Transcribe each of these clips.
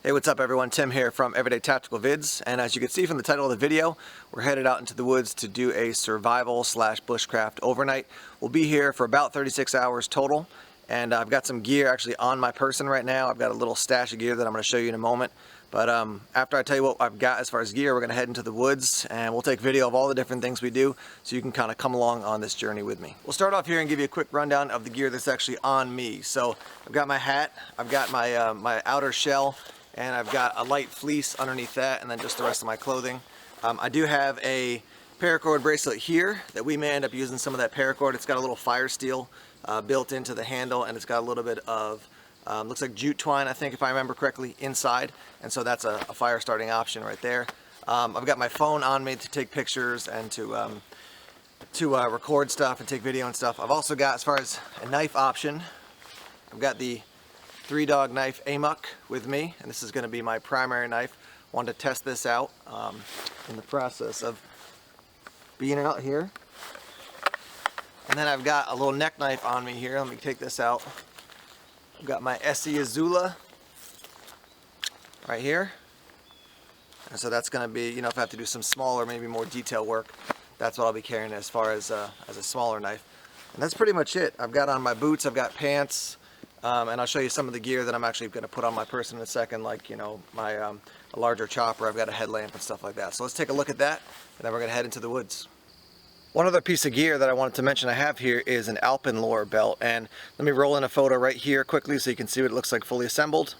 Hey, what's up everyone? Tim here from Everyday Tactical Vids, and as you can see from the title of the video, we're headed out into the woods to do a survival slash bushcraft overnight. We'll be here for about 36 hours total, and I've got some gear actually on my person right now. I've got a little stash of gear that I'm going to show you in a moment. But after I tell you what I've got as far as gear, we're going to head into the woods and we'll take video of all the different things we do so you can kind of come along on this journey with me. We'll start off here and give you a quick rundown of the gear that's actually on me. So I've got my hat, I've got my, my outer shell, and I've got a light fleece underneath that, and then just the rest of my clothing. I do have a paracord bracelet here that we may end up using some of that paracord. It's got a little fire steel built into the handle, and it's got a little bit of looks like jute twine, I think, if I remember correctly, inside, and so that's a fire starting option right there. I've got my phone on me to take pictures and to record stuff and take video and stuff. I've also got, as far as a knife option, I've got the 3-Dog knife Amok with me, and this is going to be my primary knife. Wanted to test this out in the process of being out here. And then I've got a little neck knife on me here. Let me take this out. I've got my Essie Azula right here, and so that's going to be, you know, if I have to do some smaller, maybe more detail work, that's what I'll be carrying as far as a smaller knife. And that's pretty much it. I've got on my boots, I've got pants, and I'll show you some of the gear that I'm actually going to put on my person in a second, like, you know, my a larger chopper. I've got a headlamp and stuff like that. So let's take a look at that, and then we're going to head into the woods. One other piece of gear that I wanted to mention I have here is an Alpenlore belt, and let me roll in a photo right here quickly so you can see what it looks like fully assembled.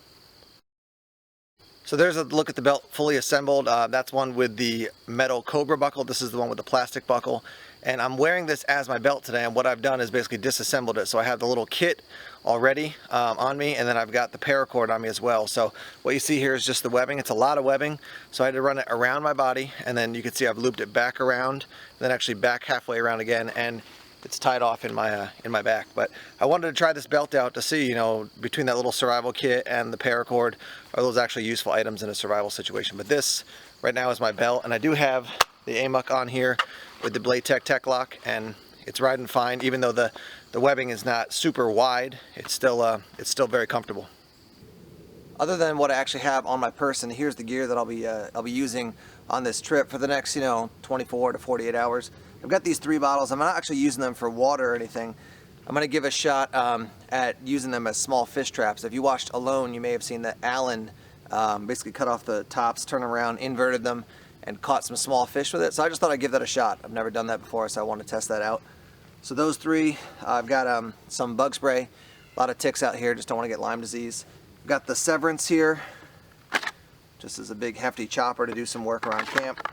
So there's a look at the belt fully assembled. That's one with the metal Cobra buckle. This is the one with the plastic buckle. And I'm wearing this as my belt today, and what I've done is basically disassembled it. So I have the little kit already on me, and then I've got the paracord on me as well. So what you see here is just the webbing. It's a lot of webbing, so I had to run it around my body, and then you can see I've looped it back around, then actually back halfway around again, and it's tied off in my back. But I wanted to try this belt out to see, you know, between that little survival kit and the paracord, are those actually useful items in a survival situation. But this right now is my belt, and I do have the Amok on here with the Blade Tech Lock, and it's riding fine. Even though the webbing is not super wide, it's still very comfortable. Other than what I actually have on my person, here's the gear that I'll be using on this trip for the next, you know, 24 to 48 hours. I've got these 3 bottles. I'm not actually using them for water or anything. I'm going to give a shot at using them as small fish traps. If you watched Alone, you may have seen that Alan basically cut off the tops, turned around, inverted them, and caught some small fish with it. So I just thought I'd give that a shot. I've never done that before, so I want to test that out. So those 3, I've got some bug spray. A lot of ticks out here, just don't want to get Lyme disease. I've got the Severance here, just as a big hefty chopper to do some work around camp.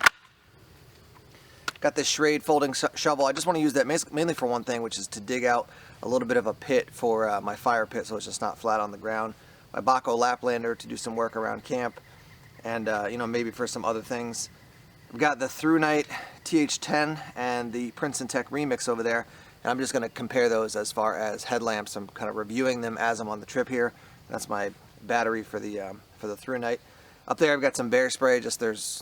Got this Schrade folding shovel. I just want to use that mainly for one thing, which is to dig out a little bit of a pit for my fire pit, so it's just not flat on the ground. My Bahco Laplander to do some work around camp, and you know, maybe for some other things. I've got the ThruNite TH10 and the Princeton Tech Remix over there, and I'm just going to compare those as far as headlamps. I'm kind of reviewing them as I'm on the trip here. That's my battery for the ThruNite. Up there I've got some bear spray,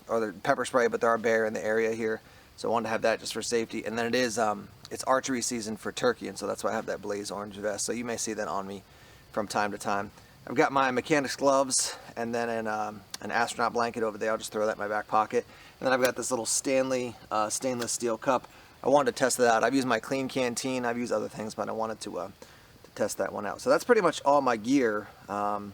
or pepper spray, but there are bear in the area here, so I wanted to have that just for safety. And then it is it's archery season for turkey, and so that's why I have that blaze orange vest. So you may see that on me from time to time. I've got my mechanics gloves, and then an astronaut blanket over there. I'll just throw that in my back pocket. And then I've got this little Stanley stainless steel cup. I wanted to test that out. I've used my Clean Canteen. I've used other things, but I wanted to test that one out. So that's pretty much all my gear that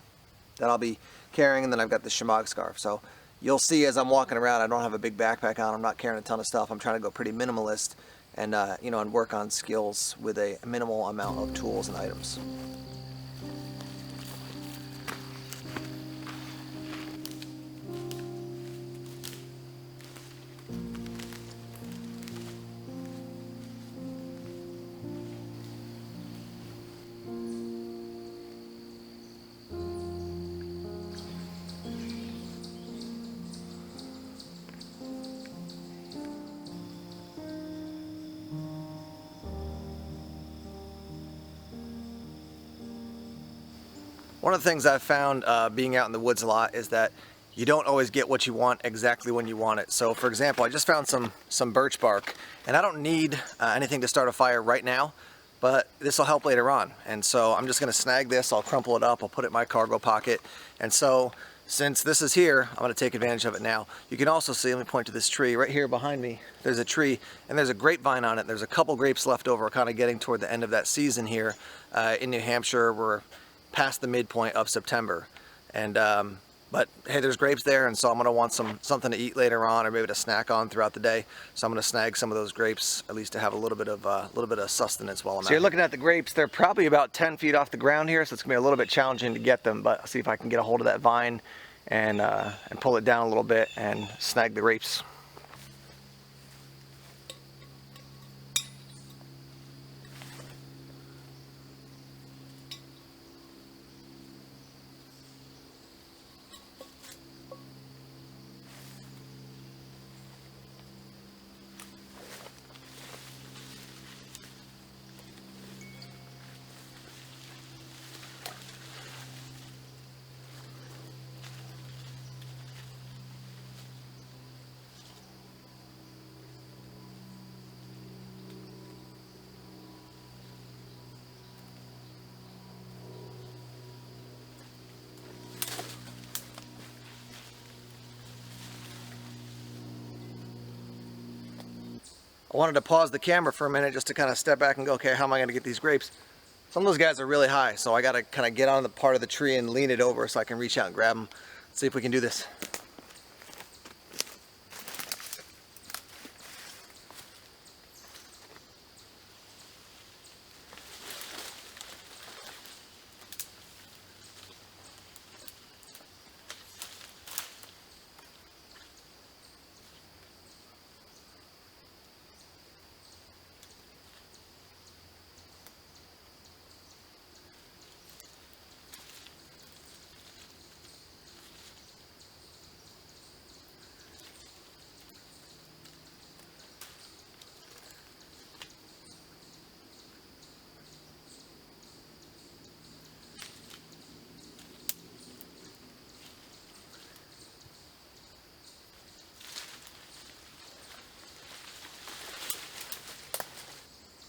I'll be carrying. And then I've got the Shemagh scarf. So you'll see as I'm walking around, I don't have a big backpack on. I'm not carrying a ton of stuff. I'm trying to go pretty minimalist and you know, and work on skills with a minimal amount of tools and items. One of the things I've found being out in the woods a lot is that you don't always get what you want exactly when you want it. So for example, I just found some birch bark, and I don't need anything to start a fire right now, but this will help later on. And so I'm just going to snag this, I'll crumple it up, I'll put it in my cargo pocket. And so since this is here, I'm going to take advantage of it now. You can also see, let me point to this tree right here behind me. There's a tree and there's a grapevine on it. There's a couple grapes left over, kind of getting toward the end of that season here in New Hampshire. We're past the midpoint of September, and but hey, there's grapes there, and so I'm going to want something to eat later on, or maybe to snack on throughout the day. So I'm going to snag some of those grapes, at least to have a little bit of sustenance while I'm out. So you're looking at the grapes. They're probably about 10 feet off the ground here, so it's going to be a little bit challenging to get them. But I'll see if I can get a hold of that vine and pull it down a little bit and snag the grapes. I wanted to pause the camera for a minute just to kind of step back and go, okay, how am I going to get these grapes? Some of those guys are really high, so I got to kind of get on the part of the tree and lean it over so I can reach out and grab them. Let's see if we can do this.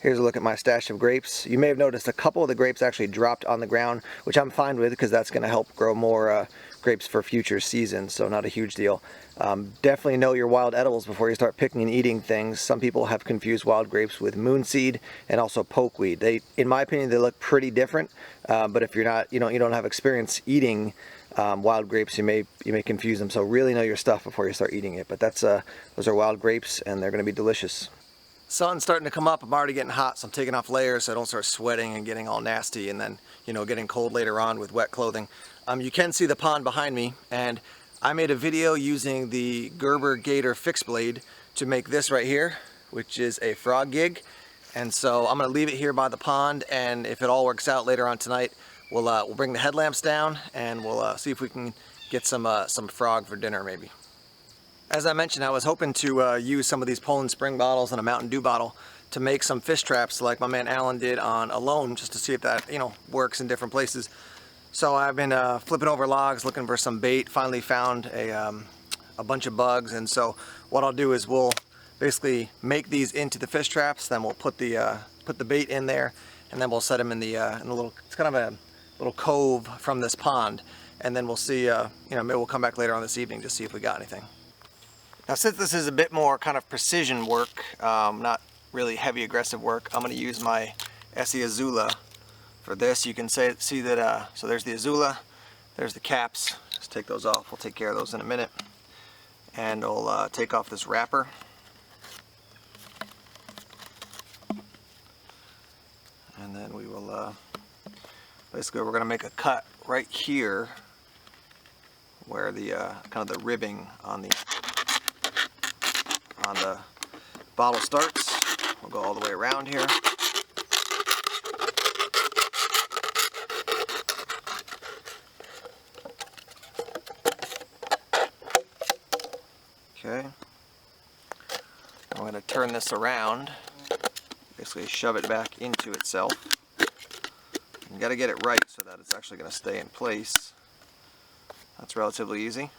Here's a look at my stash of grapes. You may have noticed a couple of the grapes actually dropped on the ground, which I'm fine with because that's going to help grow more grapes for future seasons, so not a huge deal. Definitely know your wild edibles before you start picking and eating things. Some people have confused wild grapes with moonseed and also pokeweed. In my opinion, they look pretty different, but if you're not, you don't have experience eating wild grapes, you may confuse them. So really know your stuff before you start eating it. But those are wild grapes, and they're going to be delicious. Sun's starting to come up. I'm already getting hot, so I'm taking off layers so I don't start sweating and getting all nasty and then, getting cold later on with wet clothing. You can see the pond behind me, and I made a video using the Gerber Gator fixed blade to make this right here, which is a frog gig. And so I'm going to leave it here by the pond, and if it all works out later on tonight, we'll bring the headlamps down and we'll see if we can get some frog for dinner maybe. As I mentioned, I was hoping to use some of these Poland Spring bottles and a Mountain Dew bottle to make some fish traps like my man Alan did on Alone, just to see if that works in different places. So I've been flipping over logs looking for some bait. Finally found a bunch of bugs, and so what I'll do is we'll basically make these into the fish traps. Then we'll put the bait in there, and then we'll set them in the little. It's kind of a little cove from this pond, and then we'll see. Maybe we'll come back later on this evening to see if we got anything. Now, since this is a bit more kind of precision work, not really heavy aggressive work, I'm going to use my Essie Azula for this. You can see that, so there's the Azula, there's the caps. Just take those off. We'll take care of those in a minute. And we'll take off this wrapper. And then we will, basically we're going to make a cut right here where the kind of the ribbing on the bottle starts. We'll go all the way around here. Okay. I'm going to turn this around, basically shove it back into itself. You got to get it right so that it's actually going to stay in place. That's relatively easy.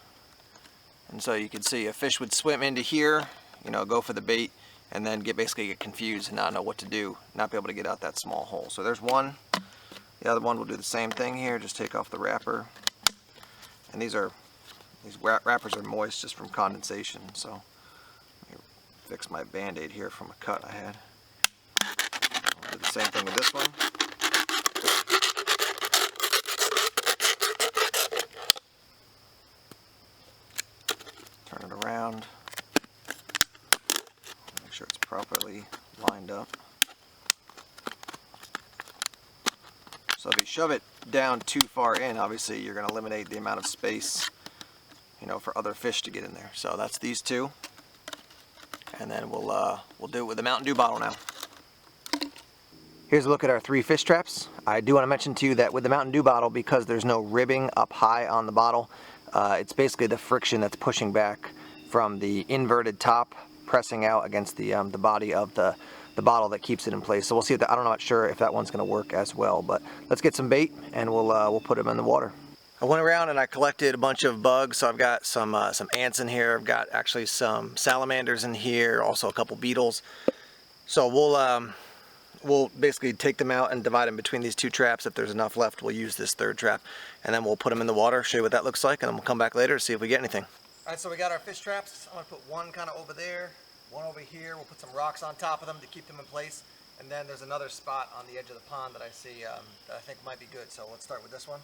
And so you can see a fish would swim into here, go for the bait, and then basically get confused and not know what to do, not be able to get out that small hole. So there's one. The other one will do the same thing here, just take off the wrapper. And these are These wrappers are moist just from condensation, so let me fix my band-aid here from a cut I had. I'll do the same thing with this one. Turn it around. Make sure it's properly lined up. So if you shove it down too far in, obviously you're going to eliminate the amount of space, you know, for other fish to get in there. So that's these two, and then we'll do it with the Mountain Dew bottle now. Here's a look at our 3 fish traps. I do want to mention to you that with the Mountain Dew bottle, because there's no ribbing up high on the bottle, it's basically the friction that's pushing back from the inverted top, pressing out against the body of the bottle that keeps it in place. So we'll see if I'm not sure if that one's going to work as well. But let's get some bait and we'll put them in the water. I went around and I collected a bunch of bugs. So I've got some ants in here. I've got actually some salamanders in here, also a couple beetles. So we'll basically take them out and divide them between these 2 traps. If there's enough left, we'll use this 3rd trap, and then we'll put them in the water, show you what that looks like, and then we'll come back later to see if we get anything. All right, so we got our fish traps. I'm gonna put one kind of over there, one over here. We'll put some rocks on top of them to keep them in place, and then there's another spot on the edge of the pond that I see that I think might be good. So let's start with this one.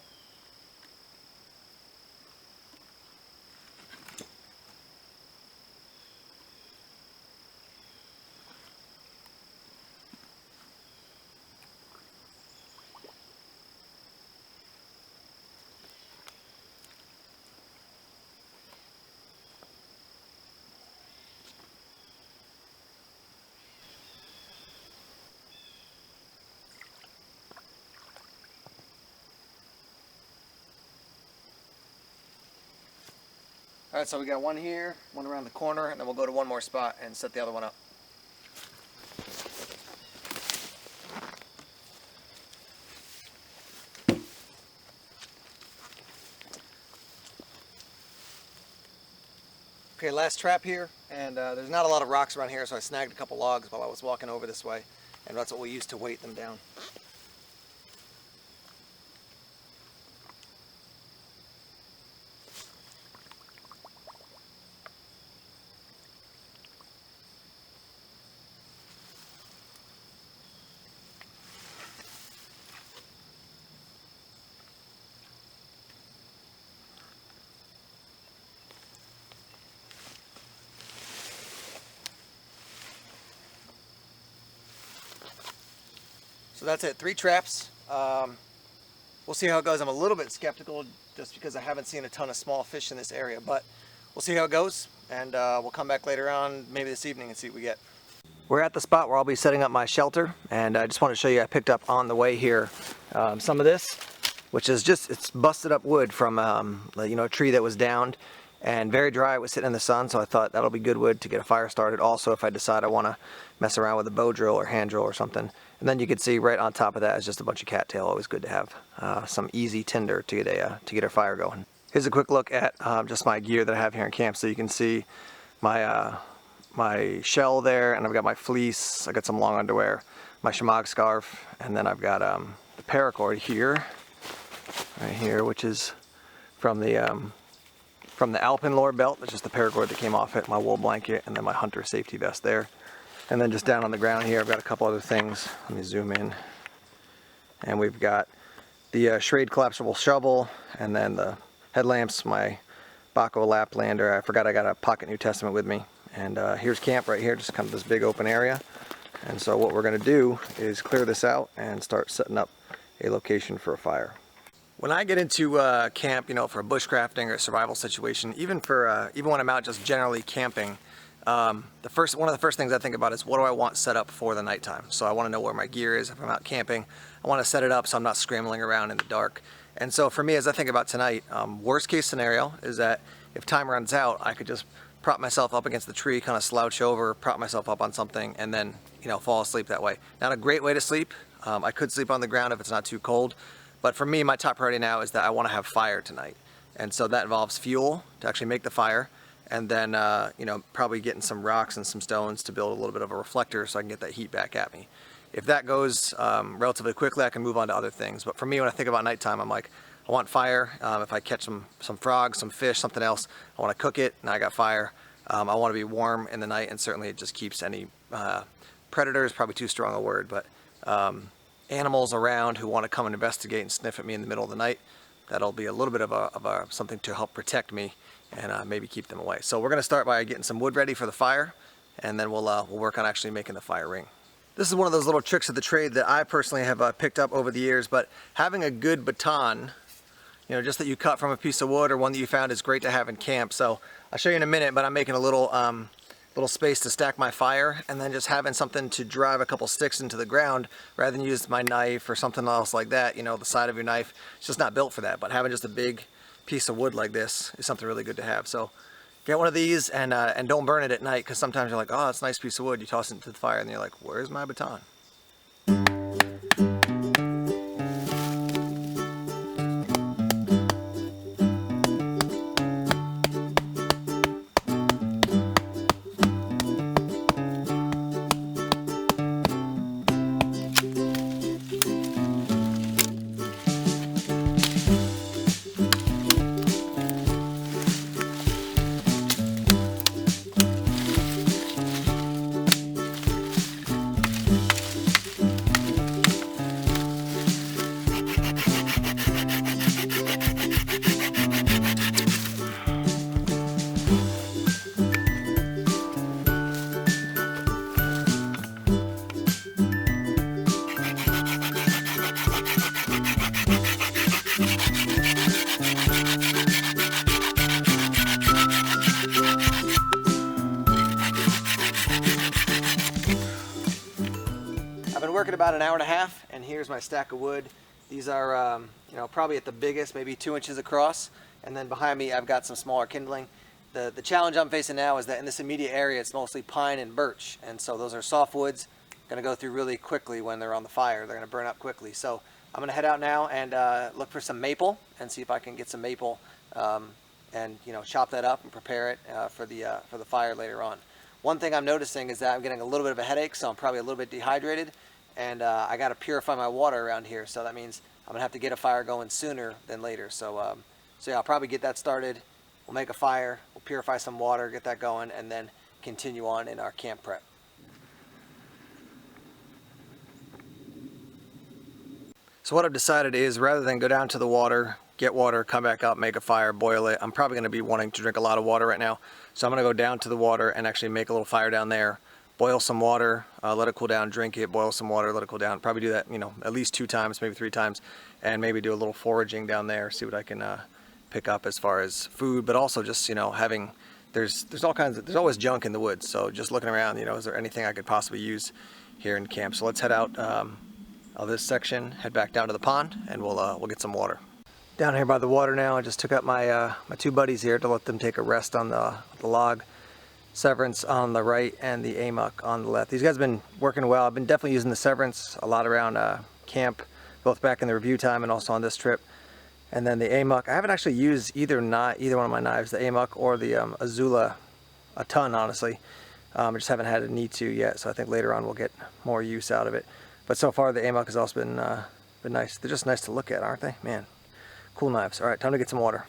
All right, so we got one here, one around the corner, and then we'll go to one more spot and set the other one up. Okay, last trap here, and there's not a lot of rocks around here, so I snagged a couple logs while I was walking over this way, and that's what we use to weight them down. So that's it, 3 traps. We'll see how it goes. I'm a little bit skeptical just because I haven't seen a ton of small fish in this area, but we'll see how it goes, and we'll come back later on, maybe this evening, and see what we get. We're at the spot where I'll be setting up my shelter, and I just want to show you, I picked up on the way here some of this, which is just, it's busted up wood from you know, a tree that was downed and very dry. It was sitting in the sun, so I thought that'll be good wood to get a fire started. Also, if I decide I want to mess around with a bow drill or hand drill or something. And then you can see right on top of that is just a bunch of cattail. Always good to have some easy tinder to get a fire going. Here's a quick look at just my gear that I have here in camp. So you can see my my shell there, and I've got my fleece. I got some long underwear, my Shemagh scarf, and then I've got the paracord here, right here, which is from the Alpenlore belt. That's just the paracord that came off it. My wool blanket, and then my hunter safety vest there. And then just down on the ground here, I've got a couple other things. Let me zoom in. And we've got the Schrade collapsible shovel, and then the headlamps, my Bahco Laplander. I forgot I got a pocket New Testament with me. And here's camp right here, just kind of this big open area. And so what we're going to do is clear this out and start setting up a location for a fire. When I get into camp, you know, for a bushcrafting or a survival situation, even when I'm out just generally camping, one of the first things I think about is what do I want set up for the nighttime. So I want to know where my gear is if I'm out camping. I want to set it up so I'm not scrambling around in the dark. And so for me, as I think about tonight, worst case scenario is that if time runs out, I could just prop myself up against the tree, kind of slouch over, prop myself up on something, and then, you know, fall asleep that way. Not a great way to sleep. I could sleep on the ground if it's not too cold. But for me, my top priority now is that I want to have fire tonight. And so that involves fuel to actually make the fire. And then, you know, probably getting some rocks and some stones to build a little bit of a reflector so I can get that heat back at me. If that goes relatively quickly, I can move on to other things. But for me, when I think about nighttime, I'm like, I want fire. If I catch some frogs, some fish, something else, I want to cook it, and I got fire. I want to be warm in the night, and certainly it just keeps any predators, probably too strong a word, but animals around who want to come and investigate and sniff at me in the middle of the night. That'll be a little bit of something to help protect me and maybe keep them away. So we're going to start by getting some wood ready for the fire, and then we'll work on actually making the fire ring. This is one of those little tricks of the trade that I personally have picked up over the years, but having a good baton, you know, just that you cut from a piece of wood or one that you found, is great to have in camp. So I'll show you in a minute, but I'm making a little space to stack my fire, and then just having something to drive a couple sticks into the ground rather than use my knife or something else like that. You know, the side of your knife, it's just not built for that, but having just a big piece of wood like this is something really good to have. So get one of these and don't burn it at night, because sometimes you're like, oh, it's a nice piece of wood. You toss it into the fire and you're like, where's my baton? Working about an hour and a half, and here's my stack of wood. These are you know, probably at the biggest maybe 2 inches across, and then behind me I've got some smaller kindling. The challenge I'm facing now is that in this immediate area it's mostly pine and birch, and so those are soft woods, going to go through really quickly when they're on the fire. They're going to burn up quickly. So I'm going to head out now and look for some maple and see if I can get some maple and, you know, chop that up and prepare it for the fire later on. One thing I'm noticing is that I'm getting a little bit of a headache, so I'm probably a little bit dehydrated. And I got to purify my water around here, so that means I'm gonna have to get a fire going sooner than later. So yeah, I'll probably get that started. We'll make a fire, we'll purify some water, get that going, and then continue on in our camp prep. So what I've decided is, rather than go down to the water, get water, come back up, make a fire, boil it, I'm probably going to be wanting to drink a lot of water right now. So I'm going to go down to the water and actually make a little fire down there. Boil some water, let it cool down, drink it, boil some water, let it cool down. Probably do that, you know, at least 2 times, maybe 3 times, and maybe do a little foraging down there, see what I can pick up as far as food, but also just, you know, having, there's always junk in the woods, so just looking around, you know, is there anything I could possibly use here in camp? So let's head out of this section, head back down to the pond, and we'll get some water. Down here by the water now, I just took up my my 2 buddies here to let them take a rest on the log. Severance on the right and the Amok on the left. These guys have been working well. I've been definitely using the Severance a lot around camp, both back in the review time and also on this trip. And then the Amok, I haven't actually used either one of my knives, the Amok or the Azula, a ton, honestly. I just haven't had a need to yet, so I think later on we'll get more use out of it. But so far the Amok has also been nice. They're just nice to look at, aren't they? Man, cool knives. All right, time to get some water.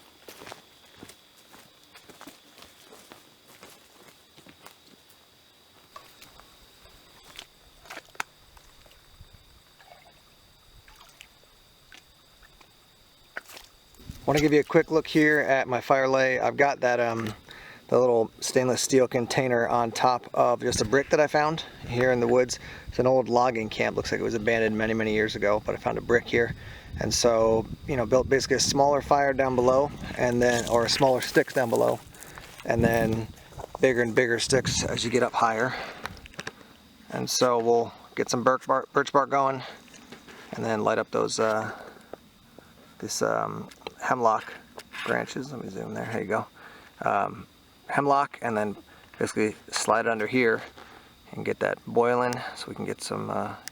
I want to give you a quick look here at my fire lay. I've got that the little stainless steel container on top of just a brick that I found here in the woods. It's an old logging camp. Looks like it was abandoned many, many years ago, but I found a brick here. And so, you know, built basically a smaller fire down below, and then, or smaller sticks down below, and then bigger and bigger sticks as you get up higher. And so we'll get some birch bark going, and then light up those hemlock branches. Let me zoom there. There you go. Hemlock, and then basically slide it under here and get that boiling so we can get some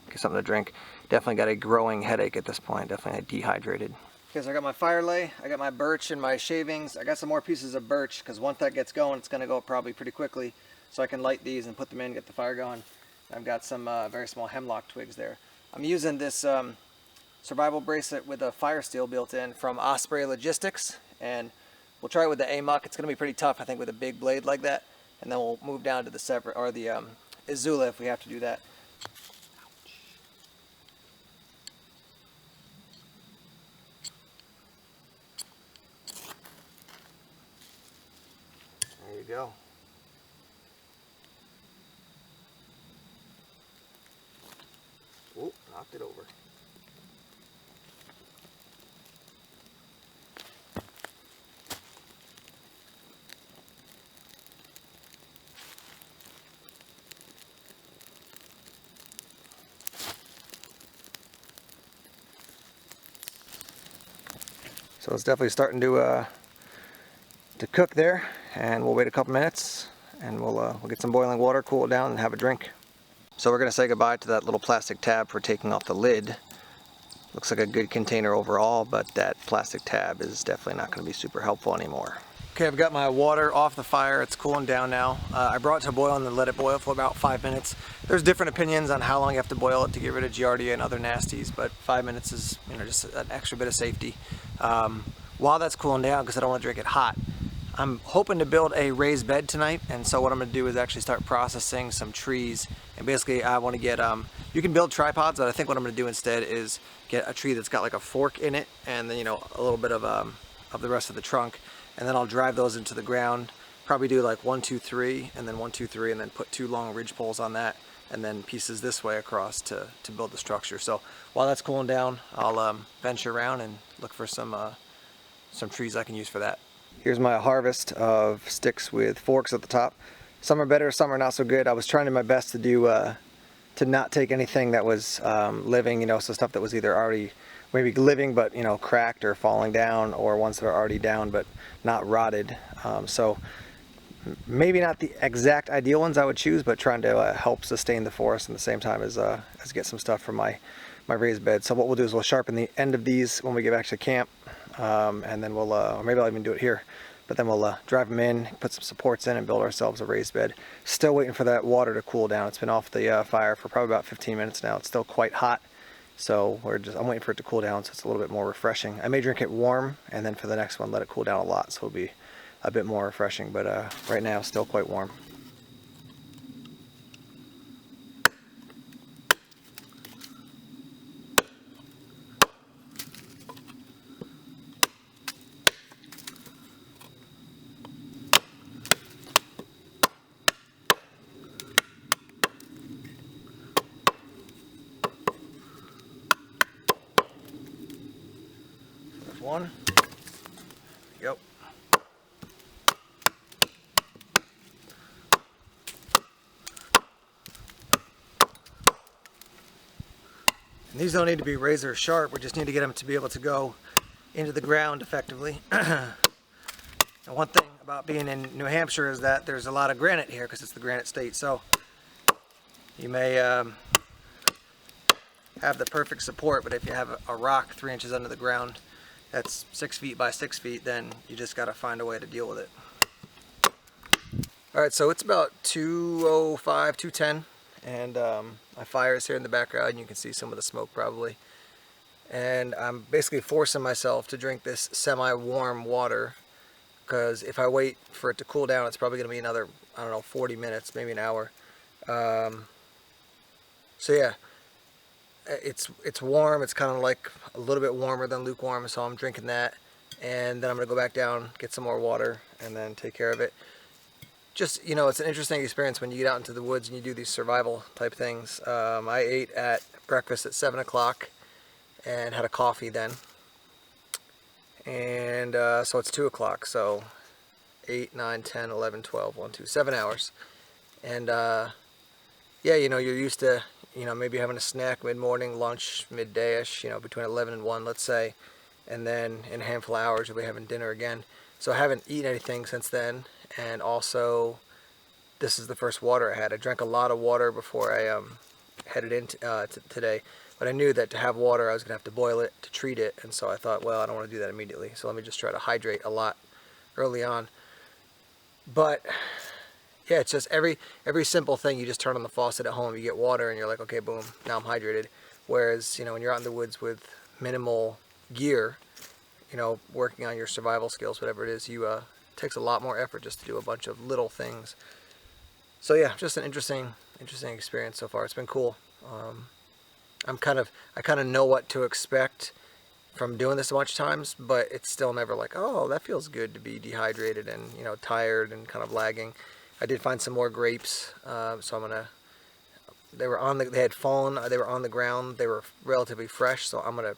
get something to drink. Definitely got a growing headache at this point. Definitely dehydrated. Okay, so I got my fire lay, I got my birch and my shavings. I got some more pieces of birch because once that gets going, it's going to go probably pretty quickly. So I can light these and put them in, get the fire going. I've got some very small hemlock twigs there. I'm using this survival bracelet with a fire steel built in from Osprey Logistics, and we'll try it with the AMUC. It's going to be pretty tough, I think, with a big blade like that, and then we'll move down to the Izula if we have to do that. There you go. Oop, knocked it over. So it's definitely starting to cook there, and we'll wait a couple minutes, and we'll get some boiling water, cool it down, and have a drink. So we're going to say goodbye to that little plastic tab for taking off the lid. Looks like a good container overall, but that plastic tab is definitely not going to be super helpful anymore. Okay, I've got my water off the fire. It's cooling down now. I brought it to boil and then let it boil for about 5 minutes. There's different opinions on how long you have to boil it to get rid of Giardia and other nasties, but 5 minutes is, you know, just an extra bit of safety. While that's cooling down, because I don't want to drink it hot, I'm hoping to build a raised bed tonight, and so what I'm going to do is actually start processing some trees. And basically I want to get, you can build tripods, but I think what I'm going to do instead is get a tree that's got like a fork in it, and then, you know, a little bit of the rest of the trunk, and then I'll drive those into the ground. Probably do like 1, 2, 3, and then 1, 2, 3, and then put 2 long ridge poles on that, and then pieces this way across to build the structure. So while that's cooling down, I'll venture around and look for some trees I can use for that. Here's my harvest of sticks with forks at the top. Some are better, some are not so good. I was trying my best to do to not take anything that was living, you know, so stuff that was either already maybe living but, you know, cracked or falling down, or ones that are already down but not rotted. So maybe not the exact ideal ones I would choose, but trying to help sustain the forest at the same time as get some stuff from my raised bed. So what we'll do is we'll sharpen the end of these when we get back to camp, and then we'll, or maybe I'll even do it here, but then we'll drive them in, put some supports in, and build ourselves a raised bed. Still waiting for that water to cool down. It's been off the fire for probably about 15 minutes now. It's still quite hot, so I'm waiting for it to cool down so it's a little bit more refreshing. I may drink it warm, and then for the next one let it cool down a lot, so it'll be a bit more refreshing, but right now still quite warm. There's one. Yep. And these don't need to be razor sharp, we just need to get them to be able to go into the ground effectively. And one thing about being in New Hampshire is that there's a lot of granite here because it's the granite state, so you may have the perfect support, but if you have a rock 3 inches under the ground that's 6 feet by 6 feet, then you just got to find a way to deal with it. Alright, so it's about 2:05, 2:10, and my fire is here in the background, and you can see some of the smoke probably. And I'm basically forcing myself to drink this semi-warm water, because if I wait for it to cool down, it's probably going to be another, I don't know, 40 minutes, maybe an hour. So yeah, it's warm. It's kind of like a little bit warmer than lukewarm, so I'm drinking that, and then I'm going to go back down, get some more water, and then take care of it. Just, you know, it's an interesting experience when you get out into the woods and you do these survival type things. I ate at breakfast at 7 o'clock and had a coffee then. And so it's 2 o'clock, so 8, 9, 10, 11, 12, 1, 2, 7 hours. And yeah, you know, you're used to, you know, maybe having a snack mid-morning, lunch midday-ish, you know, between 11 and 1, let's say. And then in a handful of hours you'll be having dinner again. So I haven't eaten anything since then. And also, this is the first water I had. I drank a lot of water before I headed in today. But I knew that to have water, I was going to have to boil it to treat it. And so I thought, well, I don't want to do that immediately. So let me just try to hydrate a lot early on. But yeah, it's just every simple thing, you just turn on the faucet at home, you get water, and you're like, okay, boom, now I'm hydrated. Whereas, you know, when you're out in the woods with minimal gear, you know, working on your survival skills, whatever it is, it takes a lot more effort just to do a bunch of little things. So yeah, just an interesting experience so far. It's been cool. I kind of know what to expect from doing this a bunch of times, but it's still never like, oh, that feels good to be dehydrated and, you know, tired and kind of lagging. I did find some more grapes, so I'm gonna. They had fallen. They were on the ground. They were relatively fresh, so I'm gonna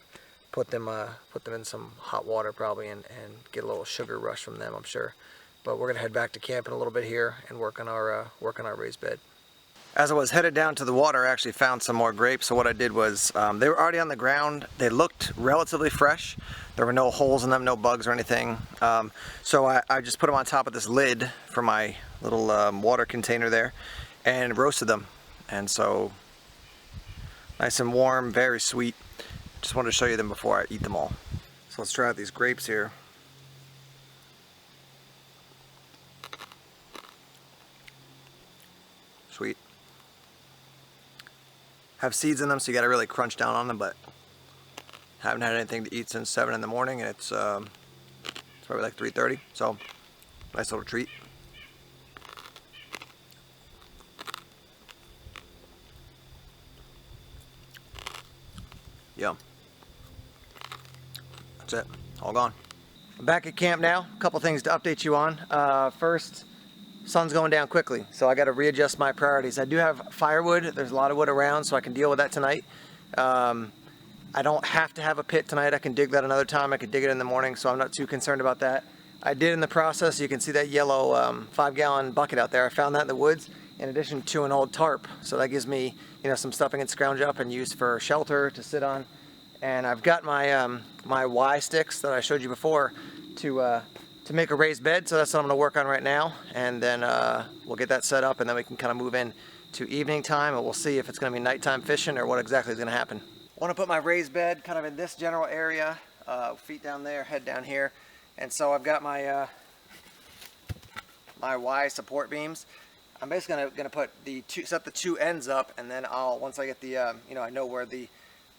put them in some hot water probably and get a little sugar rush from them, I'm sure. But we're gonna head back to camp in a little bit here and work on our raised bed. As I was headed down to the water, I actually found some more grapes. So what I did was, they were already on the ground. They looked relatively fresh. There were no holes in them, no bugs or anything. So I just put them on top of this lid for my little water container there and roasted them. And so, nice and warm, very sweet. Just wanted to show you them before I eat them all. So let's try out these grapes here. Sweet. Have seeds in them, so you gotta really crunch down on them, but haven't had anything to eat since 7 in the morning, and it's probably like 3:30, so nice little treat. Yum. That's it, all gone. I'm back at camp now. A couple things to update you on. First, sun's going down quickly, so I got to readjust my priorities. I do have firewood. There's a lot of wood around, so I can deal with that tonight. I don't have to have a pit tonight. I can dig that another time. I could dig it in the morning, so I'm not too concerned about that. I did in the process. You can see that yellow 5-gallon bucket out there. I found that in the woods in addition to an old tarp, so that gives me, you know, some stuff I can scrounge up and use for shelter to sit on. And I've got my my Y sticks that I showed you before to make a raised bed, so that's what I'm going to work on right now, and then we'll get that set up, and then we can kind of move in to evening time, and we'll see if it's going to be nighttime fishing or what exactly is going to happen. I want to put my raised bed kind of in this general area, feet down there, head down here, and so I've got my my Y support beams. I'm basically going to put set the two ends up, and then once I get the you know, I know where the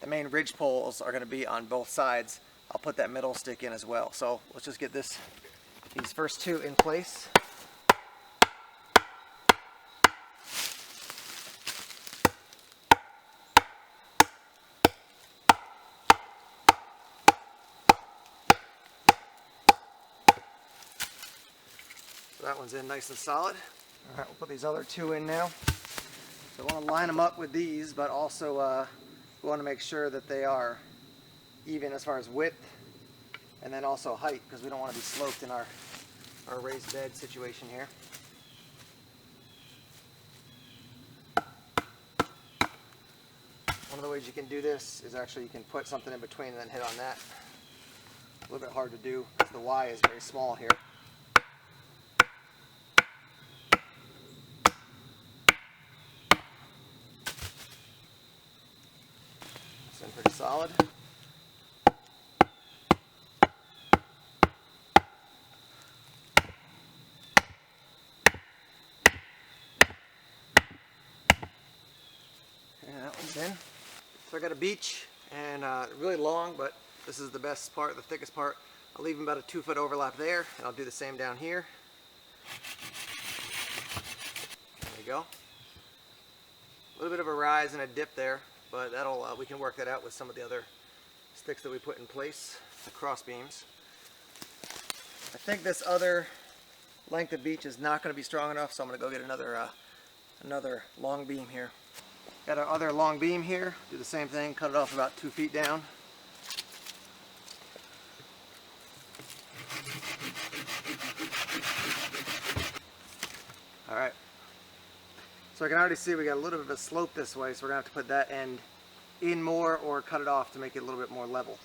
main ridge poles are going to be on both sides, I'll put that middle stick in as well. So let's just get these first two in place. So that one's in nice and solid. All right, we'll put these other two in now. So I want to line them up with these, but also we want to make sure that they are even as far as width and then also height, because we don't want to be sloped in our raised bed situation here. One of the ways you can do this is actually you can put something in between and then hit on that. A little bit hard to do because the Y is very small here. It's in pretty solid. That one's in. So I got a beach, and really long, but this is the best part, the thickest part. I'll leave about a 2-foot overlap there, and I'll do the same down here. There we go. A little bit of a rise and a dip there, but that'll we can work that out with some of the other sticks that we put in place, the cross beams. I think this other length of beach is not going to be strong enough, so I'm going to go get another long beam here. Got our other long beam here, do the same thing, cut it off about 2 feet down. Alright, so I can already see we got a little bit of a slope this way, so we're going to have to put that end in more or cut it off to make it a little bit more level.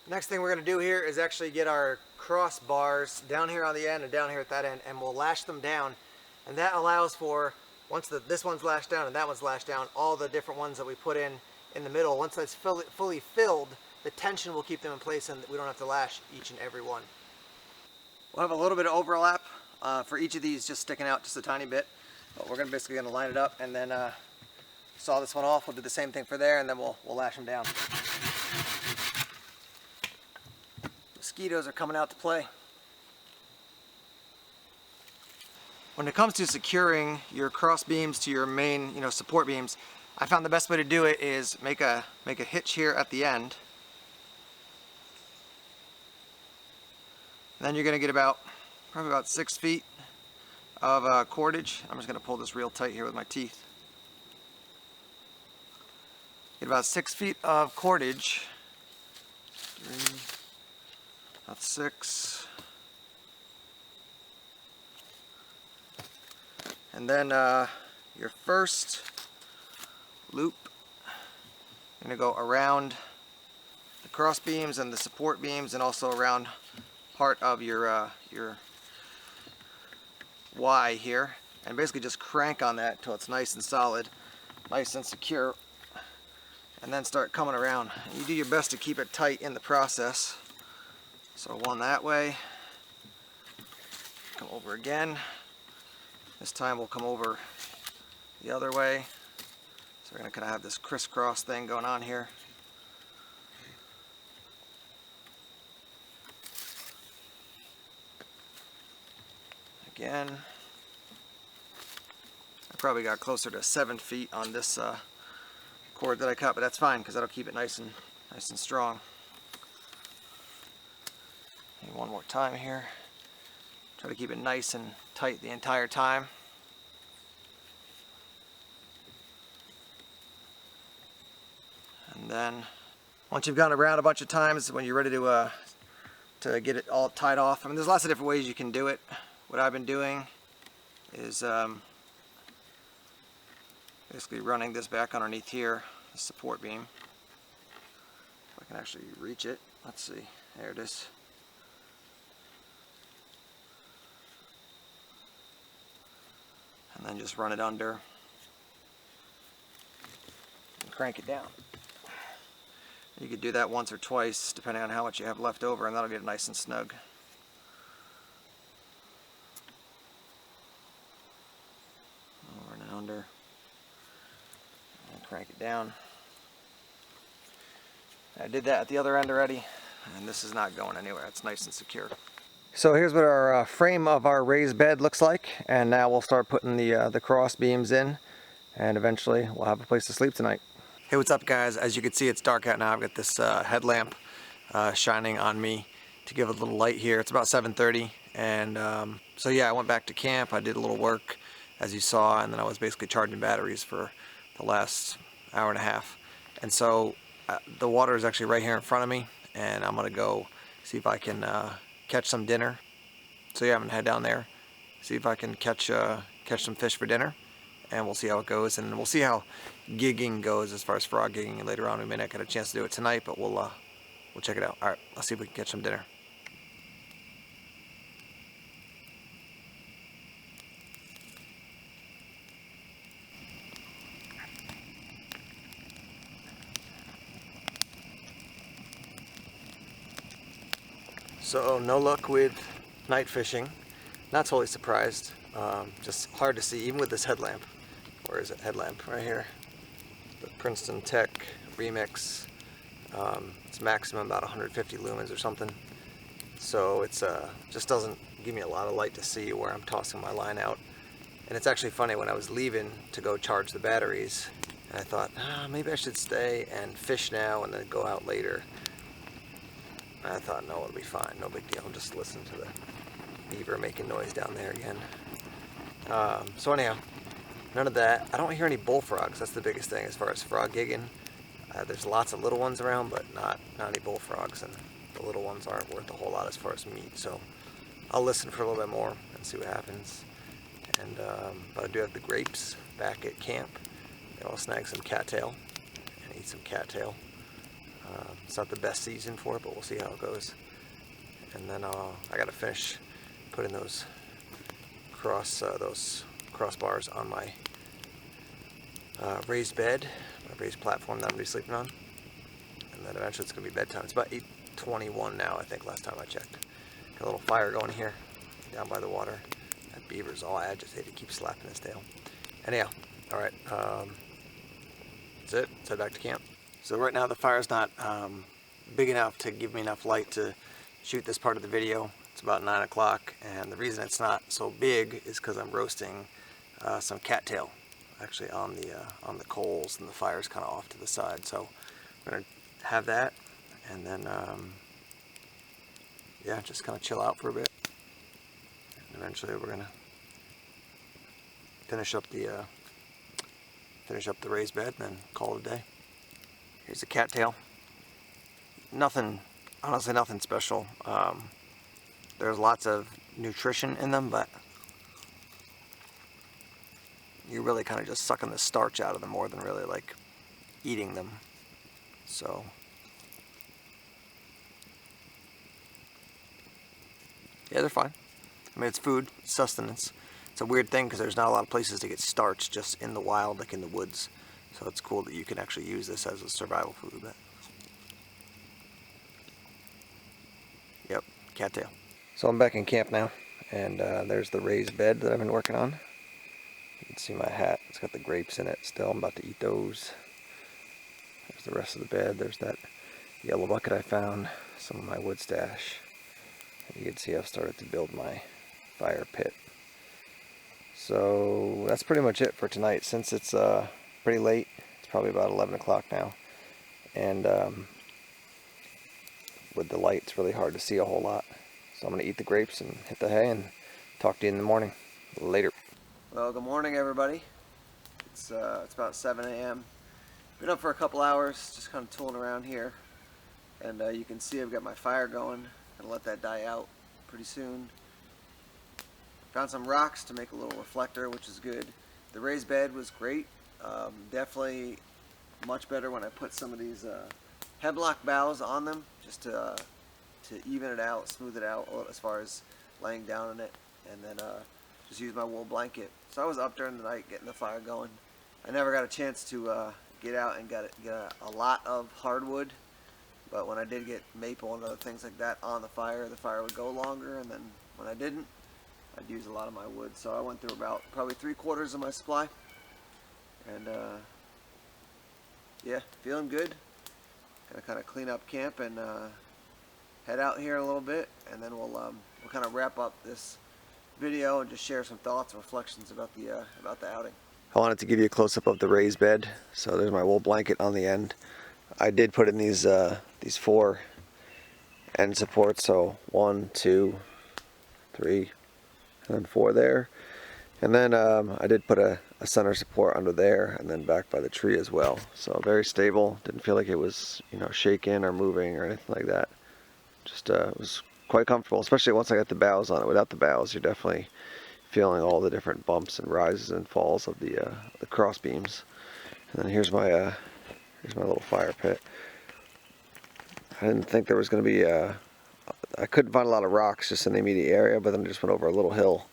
Next thing we're going to do here is actually get our crossbars down here on the end and down here at that end, and we'll lash them down, and that allows for, once this one's lashed down and that one's lashed down, all the different ones that we put in the middle, once that's fully filled, the tension will keep them in place and we don't have to lash each and every one. We'll have a little bit of overlap for each of these, just sticking out just a tiny bit, but we're basically going to line it up and then saw this one off. We'll do the same thing for there, and then we'll lash them down. mosquitoes are coming out to play. When it comes to securing your cross beams to your main, support beams, I found the best way to do it is make a hitch here at the end. Then you're going to get probably about 6 feet of cordage. I'm just going to pull this real tight here with my teeth. Get about 6 feet of cordage. 3, about 6. And then your first loop, you're going to go around the cross beams and the support beams, and also around part of your Y here, and basically just crank on that until it's nice and solid, nice and secure, and then start coming around. And you do your best to keep it tight in the process. So one that way, come over again. This time we'll come over the other way. So we're going to kind of have this crisscross thing going on here. Again, I probably got closer to 7 feet on this cord that I cut, but that's fine because that'll keep it nice and strong. And one more time here. Try to keep it nice and tight the entire time. And then once you've gone around a bunch of times, when you're ready to get it all tied off, I mean, there's lots of different ways you can do it. What I've been doing is basically running this back underneath here, the support beam. If I can actually reach it, let's see, there it is. And then just run it under and crank it down. You could do that once or twice depending on how much you have left over, and that'll get it nice and snug. Over and under, and crank it down. I did that at the other end already, and this is not going anywhere. It's nice and secure. So here's what our frame of our raised bed looks like, and now we'll start putting the cross beams in, and eventually we'll have a place to sleep tonight. Hey, what's up guys? As you can see, it's dark out now. I've got this headlamp shining on me to give it a little light here. It's about 7:30, and so yeah, I went back to camp. I did a little work, as you saw, and then I was basically charging batteries for the last hour and a half. And so the water is actually right here in front of me, and I'm gonna go see if I can catch some dinner. So yeah, I'm gonna head down there, see if I can catch some fish for dinner, and we'll see how it goes, and we'll see how gigging goes as far as frog gigging later on. We may not get a chance to do it tonight, but we'll check it out. All right, let's see if we can catch some dinner. So no luck with night fishing. Not totally surprised. Just hard to see even with this headlamp. Where is it? Headlamp right here. The Princeton Tech Remix. It's maximum about 150 lumens or something. So it's just doesn't give me a lot of light to see where I'm tossing my line out. And it's actually funny, when I was leaving to go charge the batteries, and I thought, maybe I should stay and fish now and then go out later. I thought, no, it'll be fine, no big deal. Just listen to the beaver making noise down there again. So anyhow, none of that. I don't hear any bullfrogs. That's the biggest thing as far as frog gigging. There's lots of little ones around, but not any bullfrogs, and the little ones aren't worth a whole lot as far as meat. So I'll listen for a little bit more and see what happens. And but I do have the grapes back at camp. I'll snag some cattail and eat some cattail. It's not the best season for it, but we'll see how it goes. And then I gotta finish putting those crossbars on my raised bed, my raised platform that I'm gonna be sleeping on. And then eventually it's gonna be bedtime. It's about 8:21 now, I think, last time I checked. Got a little fire going here, down by the water. That beaver's all agitated, keeps slapping his tail. Anyhow, all right, that's it. Let's head back to camp. So right now the fire's not big enough to give me enough light to shoot this part of the video. It's about 9 o'clock, and the reason it's not so big is because I'm roasting some cattail actually on the coals, and the fire's kind of off to the side. So I'm gonna have that, and then yeah, just kind of chill out for a bit. And eventually we're gonna finish up the raised bed and then call it a day. Here's the cattail. Nothing, honestly, nothing special. There's lots of nutrition in them, but you're really kind of just sucking the starch out of them more than really like eating them. So yeah, they're fine. I mean, it's food, it's sustenance. It's a weird thing because there's not a lot of places to get starch just in the wild, like in the woods. So it's cool that you can actually use this as a survival food. But yep, cattail. So I'm back in camp now, and there's the raised bed that I've been working on. You can see my hat. It's got the grapes in it still. I'm about to eat those. There's the rest of the bed. There's that yellow bucket I found, some of my wood stash. And you can see I've started to build my fire pit. So that's pretty much it for tonight. Since it's pretty late, it's probably about 11 o'clock now, and with the light it's really hard to see a whole lot. So I'm going to eat the grapes and hit the hay and talk to you in the morning. Later. Well, good morning everybody. It's about 7 a.m. Been up for a couple hours, just kind of tooling around here, and you can see I've got my fire going. Gonna let that die out pretty soon. Found some rocks to make a little reflector, which is good. The raised bed was great. Definitely much better when I put some of these hemlock boughs on them, just to even it out, smooth it out as far as laying down in it, and then just use my wool blanket. So I was up during the night getting the fire going. I never got a chance to get out and get a lot of hardwood, but when I did get maple and other things like that on the fire would go longer, and then when I didn't, I'd use a lot of my wood. So I went through about probably 3/4 of my supply, and yeah, feeling good. Gonna kind of clean up camp and head out here in a little bit, and then we'll kind of wrap up this video and just share some thoughts and reflections about the outing. I wanted to give you a close-up of the raised bed. So there's my wool blanket on the end. I did put in these 4 end supports, so 1, 2, 3, and then 4 there. And then I did put a center support under there, and then back by the tree as well. So very stable. Didn't feel like it was, you know, shaking or moving or anything like that. Just it was quite comfortable, especially once I got the boughs on it. Without the boughs, you're definitely feeling all the different bumps and rises and falls of the cross beams. And then here's my little fire pit. I didn't think there was going to be I couldn't find a lot of rocks just in the immediate area, but then I just went over a little hill,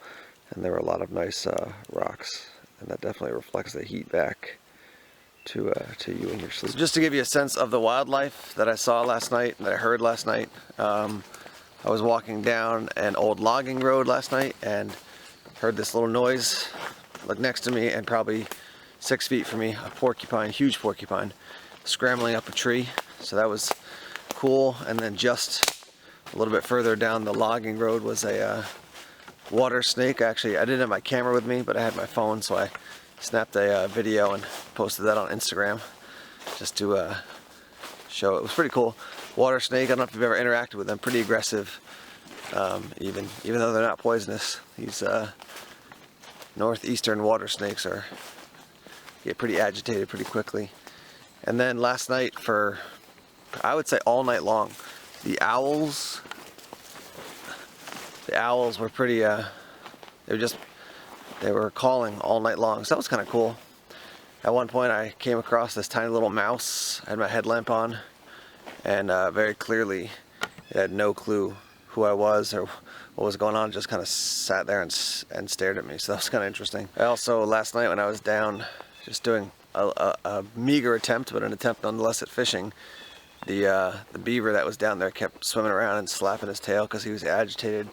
and there were a lot of nice rocks, and that definitely reflects the heat back to you in your sleep. So just to give you a sense of the wildlife that I saw last night, that I heard last night, I was walking down an old logging road last night and heard this little noise, looked next to me, and probably 6 feet from me, a porcupine, huge porcupine, scrambling up a tree. So that was cool. And then just a little bit further down the logging road was a water snake. Actually, I didn't have my camera with me, but I had my phone, so I snapped a video and posted that on Instagram just to show. It was pretty cool. Water snake, I don't know if you've ever interacted with them, pretty aggressive, even though they're not poisonous. These northeastern water snakes get pretty agitated pretty quickly. And then last night, for I would say all night long, the owls were pretty they were calling all night long, so that was kind of cool. At one point I came across this tiny little mouse. I had my headlamp on, and very clearly it had no clue who I was or what was going on, just kind of sat there and stared at me, so that was kind of interesting. I also, last night when I was down just doing a meager attempt, but an attempt nonetheless at fishing, the beaver that was down there kept swimming around and slapping his tail because he was agitated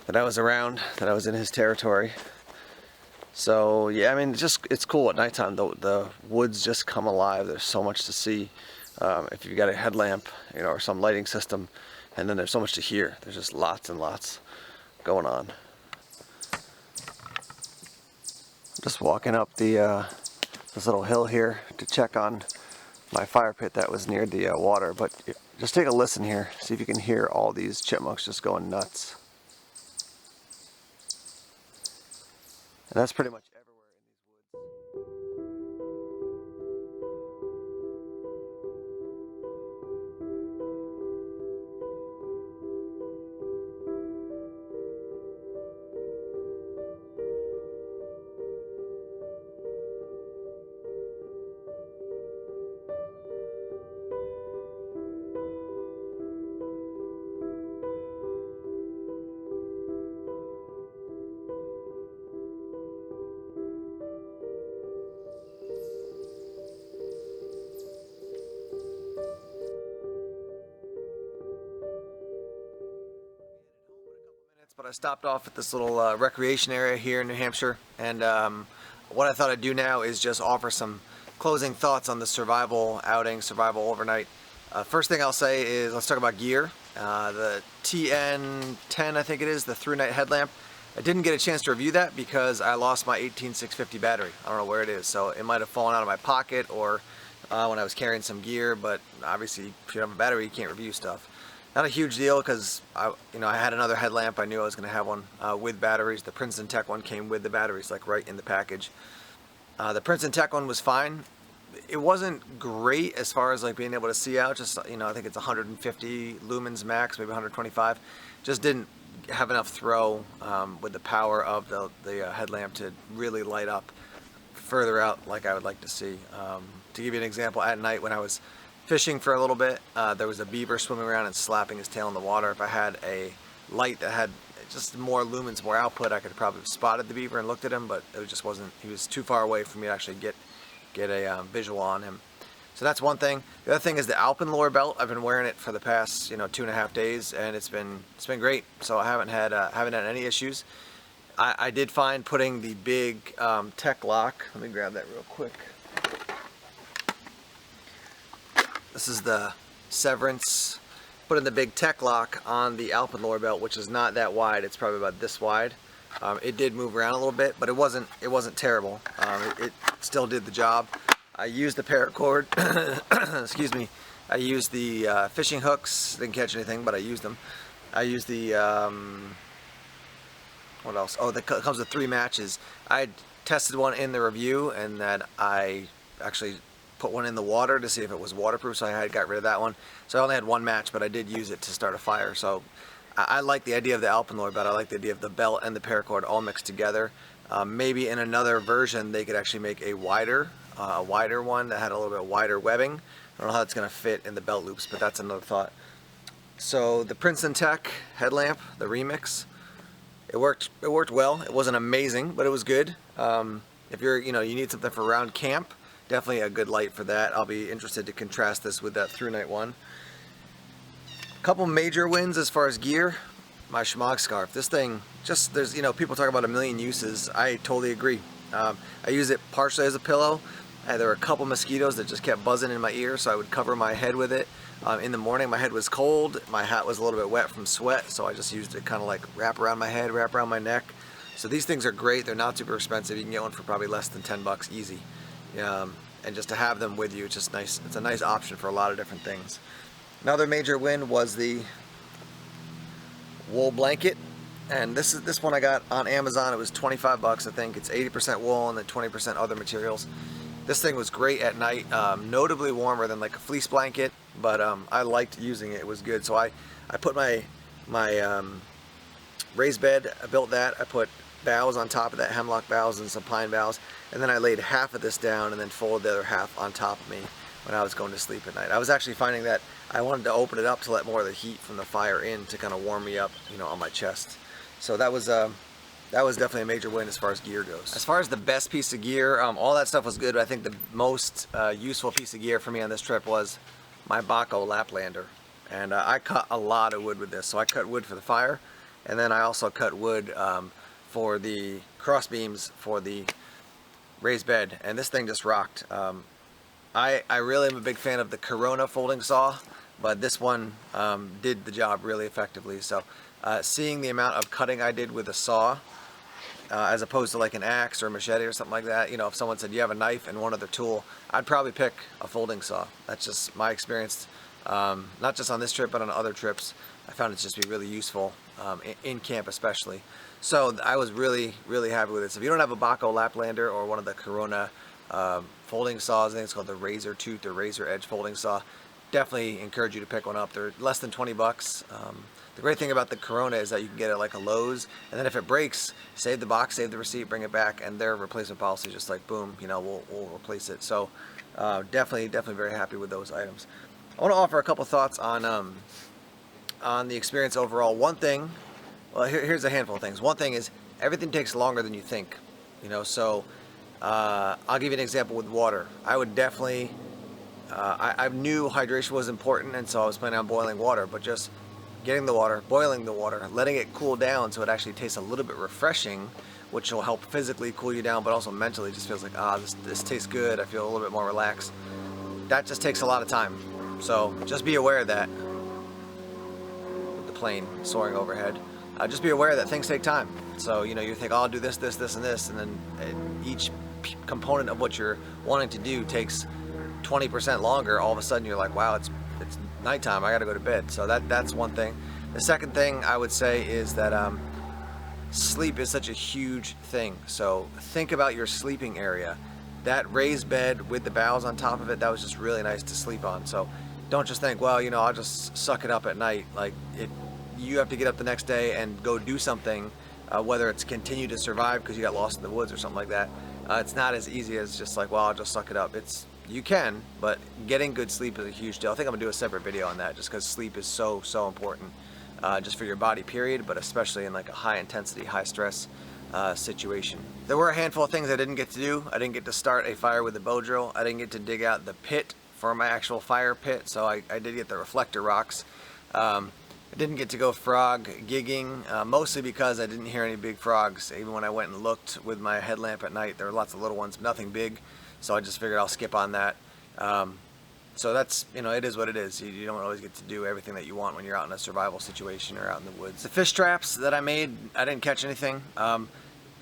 that I was around, that I was in his territory. So yeah, I mean, it's cool at nighttime. The woods just come alive. There's so much to see. If you've got a headlamp, or some lighting system, And then there's so much to hear. There's just lots and lots going on. Just walking up the this little hill here to check on my fire pit that was near the water, but just take a listen here, see if you can hear all these chipmunks just going nuts. And that's pretty much everywhere in these woods. But I stopped off at this little recreation area here in New Hampshire, and what I thought I'd do now is just offer some closing thoughts on the survival outing, survival overnight. First thing I'll say is let's talk about gear. The TN10, I think it is, the through night headlamp. I didn't get a chance to review that because I lost my 18650 battery. I don't know where it is, so it might have fallen out of my pocket or when I was carrying some gear, but obviously if you don't have a battery you can't review stuff. Not a huge deal because I had another headlamp. I knew I was going to have one with batteries. The Princeton Tech one came with the batteries, like right in the package. The Princeton Tech one was fine. It wasn't great as far as like being able to see out. Just I think it's 150 lumens max, maybe 125. Just didn't have enough throw with the power of the headlamp to really light up further out like I would like to see. To give you an example, at night when I was fishing for a little bit, there was a beaver swimming around and slapping his tail in the water. If I had a light that had just more lumens, more output, I could probably have spotted the beaver and looked at him, but it just wasn't, he was too far away for me to actually get a visual on him. So that's one thing. The other thing is the Alpenlore belt. I've been wearing it for the past 2.5 days, and it's been great. So I haven't had any issues. I did find putting the big tech lock. Let me grab that real quick. This is the Severance. Putting the big tech lock on the Alpenlore belt, which is not that wide. It's probably about this wide. It did move around a little bit, but it wasn't terrible. It still did the job. I used the paracord. Excuse me. I used the fishing hooks. Didn't catch anything, but I used them. I used the what else? Oh, that comes with 3 matches. I tested one in the review, and then I actually put one in the water to see if it was waterproof, so I got rid of that one. So I only had 1 match, but I did use it to start a fire. So I like the idea of the Alpenlore belt. I like the idea of the belt and the paracord all mixed together. Maybe in another version they could actually make a wider one that had a little bit wider webbing. I don't know how it's going to fit in the belt loops, but that's another thought. So the Princeton Tech headlamp, the Remix, it worked well. It wasn't amazing, but it was good. If you're you need something for around camp, definitely a good light for that. I'll be interested to contrast this with that through night one. A couple major wins as far as gear. My Shemagh scarf. This thing, just there's people talk about a million uses. I totally agree. I use it partially as a pillow. There were a couple mosquitoes that just kept buzzing in my ear, so I would cover my head with it. In the morning, my head was cold. My hat was a little bit wet from sweat, so I just used it kind of like wrap around my head, wrap around my neck. So these things are great. They're not super expensive. You can get one for probably less than 10 bucks easy. And just to have them with you, it's just nice. It's a nice option for a lot of different things. Another major win was the wool blanket, and this one I got on Amazon. It was 25 bucks, I think. It's 80% wool and then 20% other materials. This thing was great at night, notably warmer than like a fleece blanket, but I liked using it. It was good. So I put my raised bed. I built that. I put boughs on top of that, hemlock boughs and some pine boughs, and then I laid half of this down and then folded the other half on top of me when I was going to sleep at night. I was actually finding that I wanted to open it up to let more of the heat from the fire in to kind of warm me up, on my chest. So that was definitely a major win as far as gear goes. As far as the best piece of gear, all that stuff was good, but I think the most useful piece of gear for me on this trip was my Bahco Laplander. And I cut a lot of wood with this. So I cut wood for the fire, and then I also cut wood for the cross beams for the raised bed, and this thing just rocked. I really am a big fan of the Corona folding saw. but this one did the job really effectively. So seeing the amount of cutting I did with a saw, as opposed to like an axe or a machete or something like that. You know, if someone said you have a knife and one other tool, I'd probably pick a folding saw. That's just my experience, not just on this trip, but on other trips. I found it just to be really useful in camp especially. So I was really, really happy with this. If you don't have a Bahco Laplander or one of the Corona folding saws, I think it's called the Razor Tooth or Razor Edge folding saw, definitely encourage you to pick one up. They're less than 20 bucks. The great thing about the Corona is that you can get it like a Lowe's, and then if it breaks, save the box, save the receipt, bring it back, and their replacement policy is just like boom, you know, we'll replace it. So definitely very happy with those items. I want to offer a couple thoughts on the experience overall. One thing, well, here's a handful of things. One thing is everything takes longer than you think, you know. So I'll give you an example with water. I would definitely, I knew hydration was important, and so I was planning on boiling water, but just getting the water, boiling the water, letting it cool down so it actually tastes a little bit refreshing, which will help physically cool you down, but also mentally just feels like, this tastes good, I feel a little bit more relaxed. That just takes a lot of time. So just be aware of that. With the plane soaring overhead, just be aware that things take time. So, you know, you think, oh, I'll do this, this, this, and this, and then each component of what you're wanting to do takes 20% longer. All of a sudden you're like, wow, it's nighttime, I gotta go to bed. So that's one thing. The second thing I would say is that sleep is such a huge thing. So think about your sleeping area. That raised bed with the boughs on top of it, that was just really nice to sleep on. So don't just think, well, you know, I'll just suck it up at night. Like, you have to get up the next day and go do something, whether it's continue to survive because you got lost in the woods or something like that. It's not as easy as just like, well, I'll just suck it up. You can, but getting good sleep is a huge deal. I think I'm gonna do a separate video on that, just because sleep is so important, just for your body, period, but especially in like a high intensity, high stress situation. There were a handful of things I didn't get to do. I didn't get to start a fire with a bow drill. I didn't get to dig out the pit for my actual fire pit, so I did get the reflector rocks. I didn't get to go frog gigging, mostly because I didn't hear any big frogs. Even when I went and looked with my headlamp at night, there were lots of little ones, nothing big. So I just figured I'll skip on that. So that's, you know, it is what it is. You don't always get to do everything that you want when you're out in a survival situation or out in the woods. The fish traps that I made, I didn't catch anything.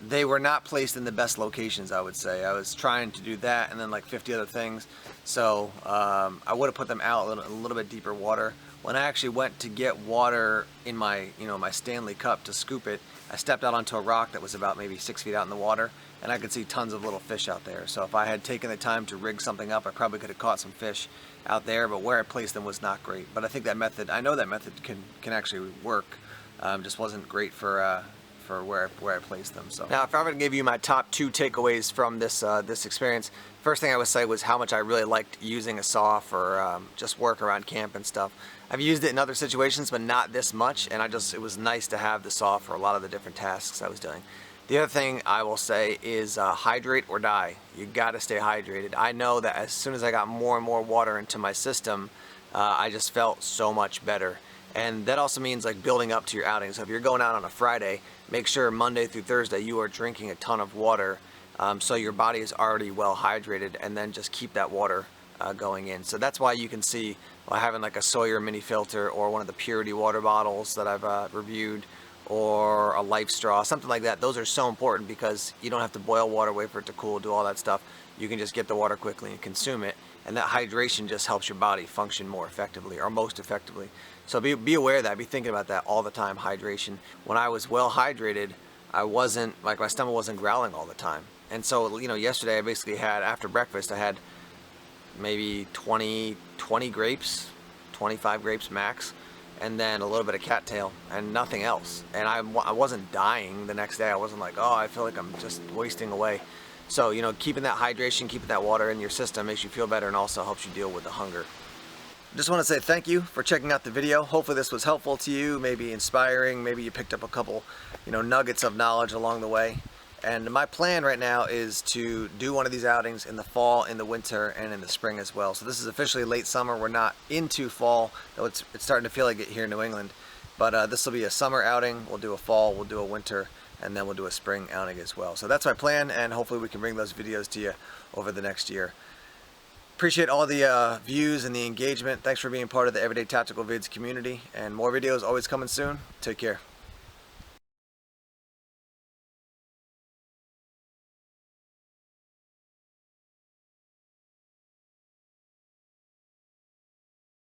They were not placed in the best locations, I would say. I was trying to do that and then like 50 other things. So I would have put them out in a little bit deeper water. When I actually went to get water in my, my Stanley cup to scoop it, I stepped out onto a rock that was about maybe 6 feet out in the water, and I could see tons of little fish out there. So if I had taken the time to rig something up, I probably could have caught some fish out there, but where I placed them was not great. But I think that method, I know that method can actually work. Just wasn't great for where I placed them. So now, if I were to give you my top 2 takeaways from this this experience, first thing I would say was how much I really liked using a saw for just work around camp and stuff. I've used it in other situations, but not this much, and it was nice to have the saw for a lot of the different tasks I was doing. The other thing I will say is hydrate or die. You got to stay hydrated. I know that as soon as I got more and more water into my system, I just felt so much better. And that also means like building up to your outing. So if you're going out on a Friday, make sure Monday through Thursday you are drinking a ton of water, so your body is already well hydrated, and then just keep that water going in. So that's why you can see having like a Sawyer mini filter or one of the Purity water bottles that I've reviewed, or a Life Straw, something like that. Those are so important because you don't have to boil water, wait for it to cool, do all that stuff. You can just get the water quickly and consume it, and that hydration just helps your body function more effectively, or most effectively. So be aware of that, be thinking about that all the time, hydration. When I was well hydrated, I wasn't, like my stomach wasn't growling all the time. And so, yesterday I basically had, after breakfast, I had maybe 20 grapes, 25 grapes max, and then a little bit of cattail and nothing else. And I wasn't dying the next day. I wasn't like, oh, I feel like I'm just wasting away. So, keeping that hydration, keeping that water in your system makes you feel better, and also helps you deal with the hunger. Just want to say thank you for checking out the video. Hopefully this was helpful to you, maybe inspiring, maybe you picked up a couple, nuggets of knowledge along the way. And my plan right now is to do one of these outings in the fall, in the winter, and in the spring as well. So this is officially late summer. We're not into fall, though it's starting to feel like it here in New England. But this will be a summer outing. We'll do a fall, we'll do a winter, and then we'll do a spring outing as well. So that's my plan, and hopefully we can bring those videos to you over the next year. Appreciate all the views and the engagement. Thanks for being part of the Everyday Tactical Vids community, and more videos always coming soon. Take care.